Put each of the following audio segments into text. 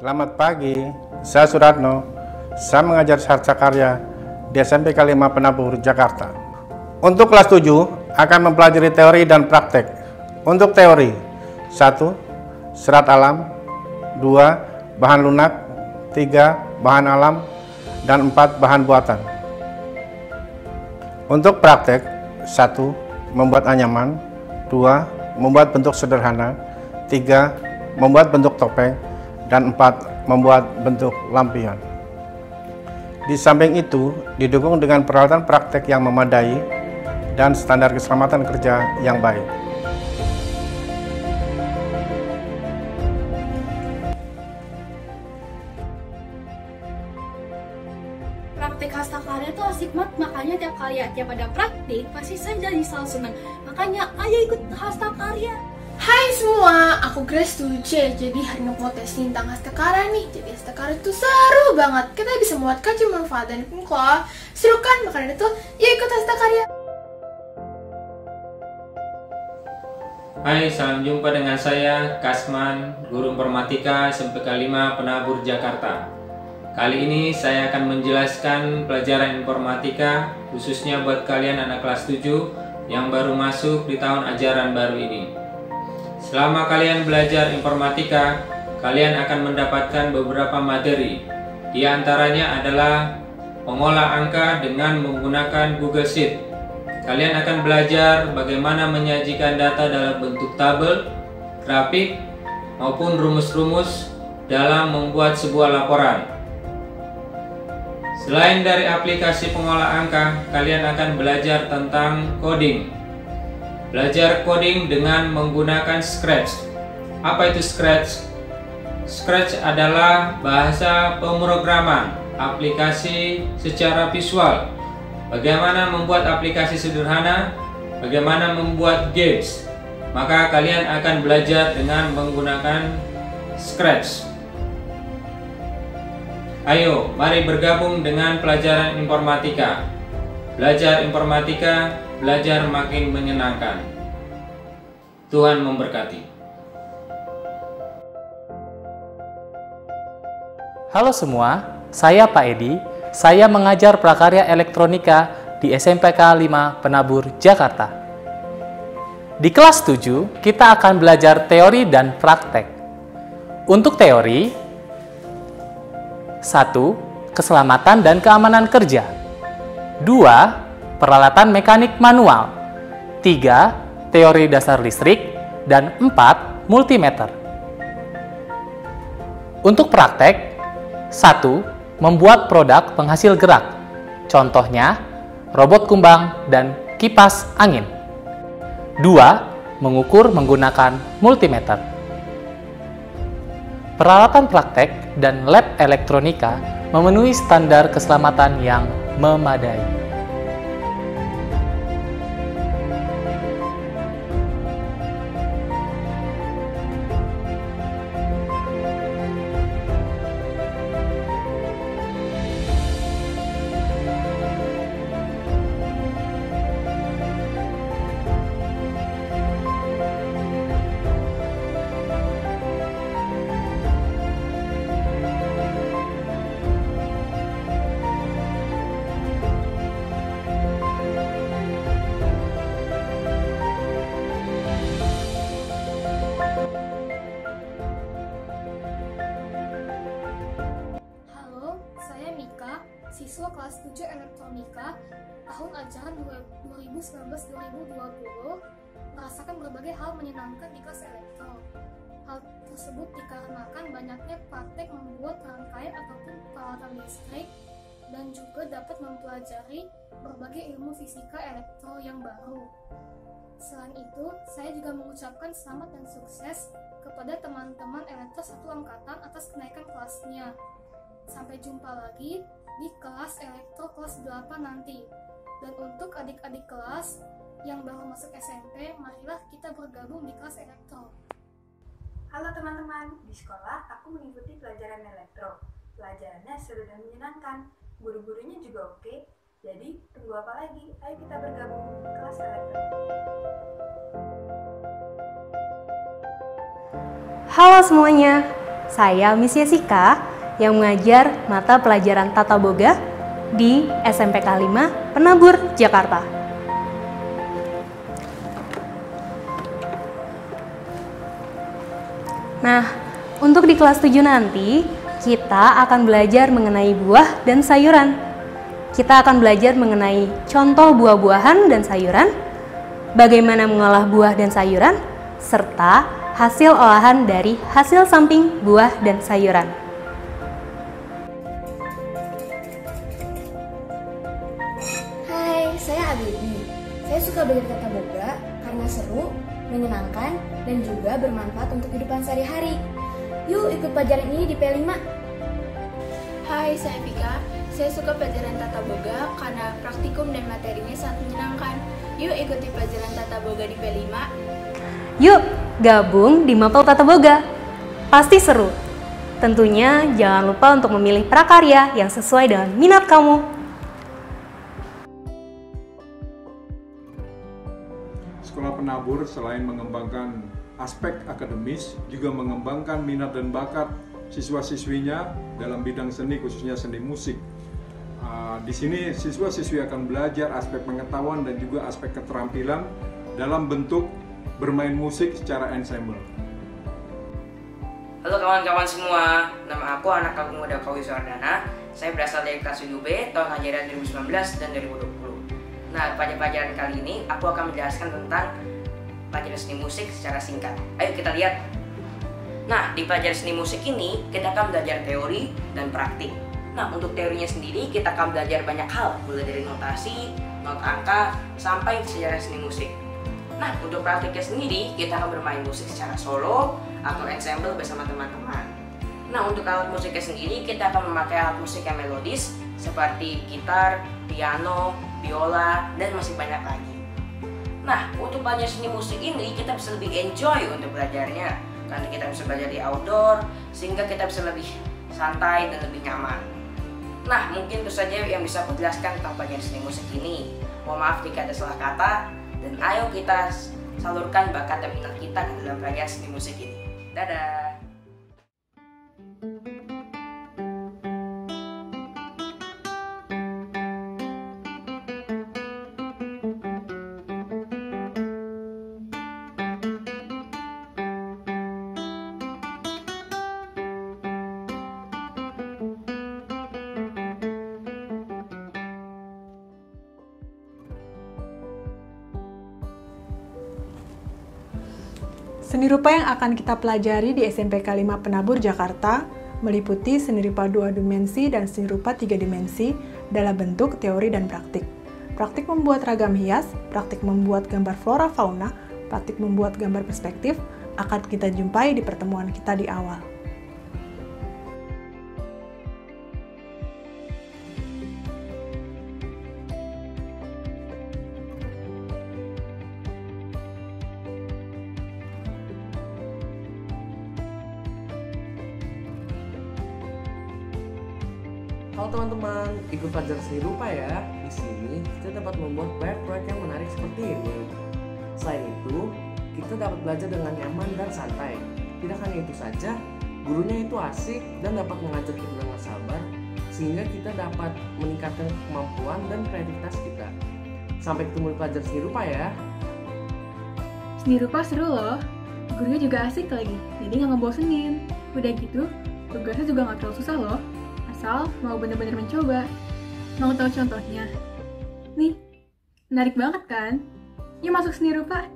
Selamat pagi, saya Suratno. Saya mengajar sastra karya di SMPK 5 Penabur, Jakarta. Untuk kelas 7 akan mempelajari teori dan praktek. Untuk teori, 1. Serat alam, 2. Bahan lunak, 3. Bahan alam, dan 4. Bahan buatan. Untuk praktek, 1. Membuat anyaman, 2. Membuat bentuk sederhana, 3. Membuat bentuk topeng, dan 4. Membuat bentuk lampion. Di samping itu, didukung dengan peralatan praktek yang memadai dan standar keselamatan kerja yang baik. Praktik hastakarya tuh asik banget, makanya tiap ada praktik pasti saya jadi selalu senang. Makanya ayo ikut hastakarya. Hai semua, aku Grace 7C. Jadi hari ini mau tes tentang hastakarya nih. Jadi hastakarya itu seru banget. Kita bisa membuat kaca manfaat dan kok seru kan? Makanya itu yuk ikut hastakarya. Hai, salam jumpa dengan saya Kasman, guru informatika SMPK 5 Penabur, Jakarta. Kali ini saya akan menjelaskan pelajaran informatika khususnya buat kalian anak kelas 7 yang baru masuk di tahun ajaran baru ini. Selama kalian belajar informatika, kalian akan mendapatkan beberapa materi. Di antaranya adalah mengolah angka dengan menggunakan Google Sheet. Kalian akan belajar bagaimana menyajikan data dalam bentuk tabel, grafik, maupun rumus-rumus dalam membuat sebuah laporan. Selain dari aplikasi pengolah angka, kalian akan belajar tentang coding. Belajar coding dengan menggunakan Scratch. Apa itu Scratch? Scratch adalah bahasa pemrograman aplikasi secara visual. Bagaimana membuat aplikasi sederhana, bagaimana membuat games. Maka kalian akan belajar dengan menggunakan Scratch. Ayo, mari bergabung dengan pelajaran informatika. Belajar informatika, belajar makin menyenangkan. Tuhan memberkati. Halo semua, saya Pak Edi. Saya mengajar prakarya elektronika di SMPK 5 Penabur, Jakarta. Di kelas 7, kita akan belajar teori dan praktek. Untuk teori, 1. Keselamatan dan keamanan kerja. 2. Peralatan mekanik manual. 3. Teori dasar listrik. Dan 4. Multimeter. Untuk praktek, 1. Membuat produk penghasil gerak. Contohnya, robot kumbang dan kipas angin. 2. Mengukur menggunakan multimeter. Peralatan praktek dan lab elektronika memenuhi standar keselamatan yang memadai. Siswa kelas 7 elektronika tahun ajaran 2019-2020 merasakan berbagai hal menyenangkan di kelas elektro. Hal tersebut dikarenakan banyaknya praktek membuat rangkaian ataupun peralatan listrik dan juga dapat mempelajari berbagai ilmu fisika elektro yang baru. Selain itu, saya juga mengucapkan selamat dan sukses kepada teman-teman elektro 1 angkatan atas kenaikan kelasnya. Sampai jumpa lagi di kelas elektro kelas 8 nanti. Dan untuk adik-adik kelas yang baru masuk SMP, marilah kita bergabung di kelas elektro. Halo teman-teman, di sekolah aku mengikuti pelajaran elektro. Pelajarannya seru dan menyenangkan, guru-gurunya juga oke. Jadi tunggu apa lagi? Ayo kita bergabung di kelas elektro. Halo semuanya, Saya Miss Jessica yang mengajar mata pelajaran Tata Boga di SMPK 5 Penabur, Jakarta. Nah, untuk di kelas 7 nanti, kita akan belajar mengenai buah dan sayuran. Kita akan belajar mengenai contoh buah-buahan dan sayuran, bagaimana mengolah buah dan sayuran, serta hasil olahan dari hasil samping buah dan sayuran. Hai, saya Abidi. Saya suka belajar Tata Boga karena seru, menyenangkan, dan juga bermanfaat untuk kehidupan sehari-hari. Yuk ikut pelajaran ini di P5. Hai, saya Vika. Saya suka pelajaran Tata Boga karena praktikum dan materinya sangat menyenangkan. Yuk ikuti pelajaran Tata Boga di P5. Yuk gabung di Mapel Tata Boga. Pasti seru. Tentunya jangan lupa untuk memilih prakarya yang sesuai dengan minat kamu. Sekolah Penabur selain mengembangkan aspek akademis, juga mengembangkan minat dan bakat siswa-siswinya dalam bidang seni, khususnya seni musik. Di sini siswa-siswi akan belajar aspek pengetahuan dan juga aspek keterampilan dalam bentuk bermain musik secara ensemble. Halo kawan-kawan semua, nama aku Anak Agung Muda Kawi Suardana. Saya berasal dari kelas 7B tahun ajaran 2019 dan 2020. Nah, pada pelajaran kali ini aku akan menjelaskan tentang pelajaran seni musik secara singkat. Ayo kita lihat. Nah, di pelajaran seni musik ini kita akan belajar teori dan praktik. Nah, untuk teorinya sendiri kita akan belajar banyak hal, mulai dari notasi, not angka, sampai sejarah seni musik. Nah, untuk praktiknya sendiri kita akan bermain musik secara solo atau ensemble bersama teman-teman. Nah, untuk alat musiknya sendiri kita akan memakai alat musik yang melodis seperti gitar, piano, biola, dan masih banyak lagi. Nah, untuk belajar seni musik ini kita bisa lebih enjoy untuk belajarnya karena kita bisa belajar di outdoor sehingga kita bisa lebih santai dan lebih nyaman. Nah, mungkin itu saja yang bisa aku jelaskan tentang pelajaran seni musik ini. Mohon maaf jika ada salah kata, dan ayo kita salurkan bakat dan minat kita ke dalam pelajaran seni musik ini. Dadah! Seni rupa yang akan kita pelajari di SMPK 5 Penabur, Jakarta meliputi seni rupa 2 dimensi dan seni rupa 3 dimensi dalam bentuk teori dan praktik. Praktik membuat ragam hias, praktik membuat gambar flora fauna, praktik membuat gambar perspektif akan kita jumpai di pertemuan kita di awal. Halo teman-teman, ikut pelajaran seni rupa ya. Di sini kita dapat membuat proyek-proyek yang menarik seperti ini. Selain itu, kita dapat belajar dengan nyaman dan santai. Tidak hanya itu saja, gurunya itu asik dan dapat mengajar kita dengan sabar, sehingga kita dapat meningkatkan kemampuan dan kreativitas kita. Sampai ketemu di pelajaran seni rupa ya. Seni rupa seru loh, gurunya juga asik lagi, jadi nggak ngebosenin. Udah gitu, tugasnya juga nggak terlalu susah loh. Asal mau bener-bener mencoba. Mau tahu contohnya? Nih, menarik banget kan? Yuk masuk seni rupa.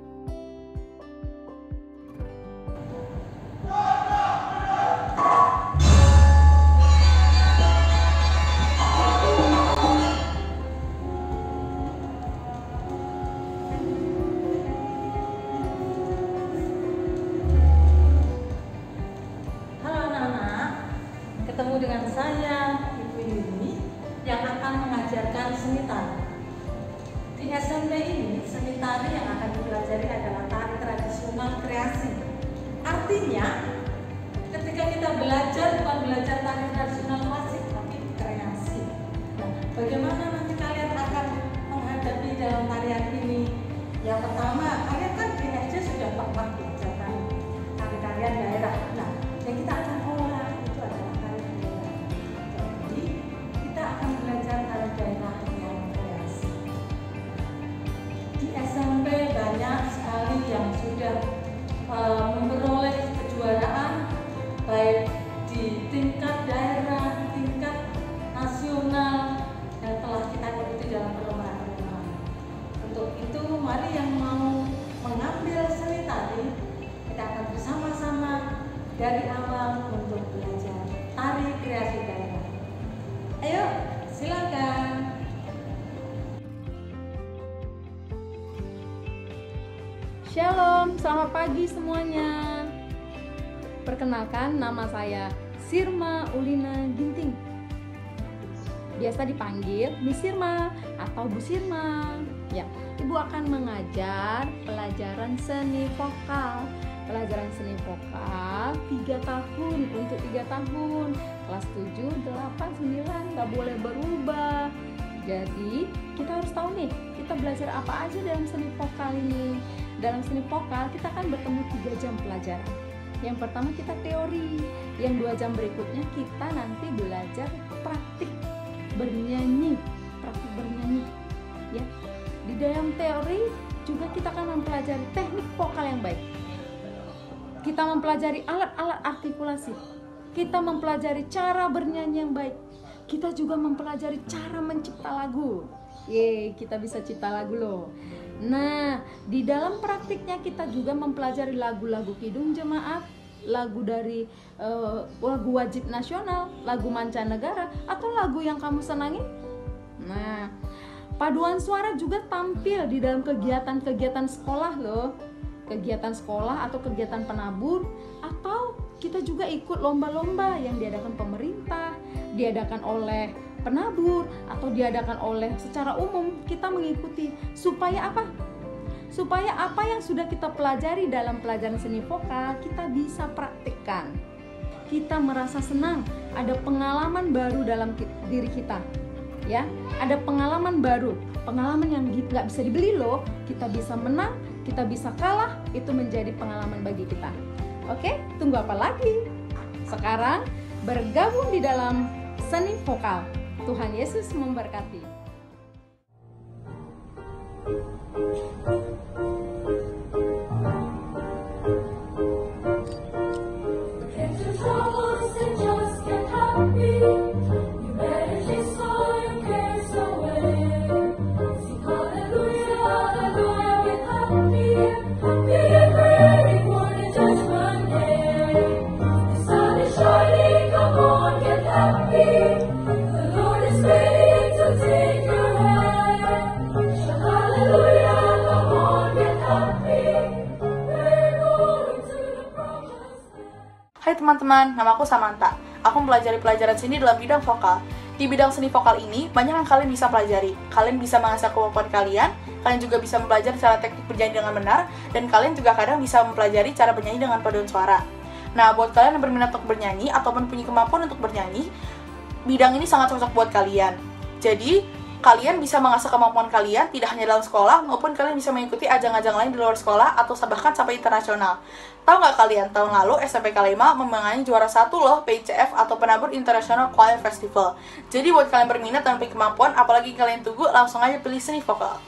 Halo anak-anak, ketemu dengan saya, Ibu Yuni, yang akan mengajarkan seni tari. Di SMP ini, seni tari yang akan dipelajari adalah tari tradisional kreasi. Artinya, ketika kita belajar, bukan belajar tari tradisional klasik, tapi kreasi. Nah, bagaimana nanti kalian akan menghadapi dalam tarian ini? Yang pertama, kalian kan di SD sudah pernah belajar tari-tarian daerah. Nah, yang kita akan olah Shalom, selamat pagi semuanya. Perkenalkan, nama saya Sirma Ulina Ginting. Biasa dipanggil Miss Sirma atau Bu Sirma. Ya, Ibu akan mengajar pelajaran seni vokal. Pelajaran seni vokal 3 tahun, untuk 3 tahun. Kelas 7, 8, 9, nggak boleh berubah. Jadi, kita harus tahu nih, kita belajar apa aja dalam seni vokal ini. Dalam seni vokal kita akan bertemu 3 jam pelajaran. Yang pertama kita teori, yang 2 jam berikutnya kita nanti belajar praktik bernyanyi, ya. Di dalam teori juga kita akan mempelajari teknik vokal yang baik. Kita mempelajari alat-alat artikulasi. Kita mempelajari cara bernyanyi yang baik. Kita juga mempelajari cara mencipta lagu. Kita bisa cipta lagu loh. Nah, di dalam praktiknya kita juga mempelajari lagu-lagu kidung jemaat, lagu dari lagu wajib nasional, lagu mancanegara, atau lagu yang kamu senangi. Nah, paduan suara juga tampil di dalam kegiatan-kegiatan sekolah loh. Kegiatan sekolah atau kegiatan penabur, atau kita juga ikut lomba-lomba yang diadakan pemerintah, diadakan oleh penabur, atau diadakan oleh secara umum. Kita mengikuti supaya apa? Supaya apa yang sudah kita pelajari dalam pelajaran seni vokal kita bisa praktikkan. Kita merasa senang, ada pengalaman baru dalam diri kita, ya. Ada pengalaman baru, pengalaman yang nggak bisa dibeli loh. Kita bisa menang, kita bisa kalah, itu menjadi pengalaman bagi kita. Oke, tunggu apa lagi? Sekarang bergabung di dalam seni vokal. Tuhan Yesus memberkati. Hai teman-teman, nama aku Samantha. Aku mempelajari pelajaran seni dalam bidang vokal. Di bidang seni vokal ini, banyak yang kalian bisa pelajari. Kalian bisa mengasah kemampuan kalian juga bisa mempelajari cara teknik bernyanyi dengan benar, dan kalian juga kadang bisa mempelajari cara bernyanyi dengan paduan suara. Nah, buat kalian yang berminat untuk bernyanyi, ataupun punya kemampuan untuk bernyanyi, bidang ini sangat cocok buat kalian. Jadi, kalian bisa mengasah kemampuan kalian tidak hanya dalam sekolah, maupun kalian bisa mengikuti ajang-ajang lain di luar sekolah atau bahkan sampai internasional. Tahu nggak kalian, tahun lalu SMPK 5 memenangi juara 1 loh PICF atau Penabur International Choir Festival. Jadi buat kalian berminat dan punya kemampuan, apalagi kalian tunggu, langsung aja pilih seni vokal.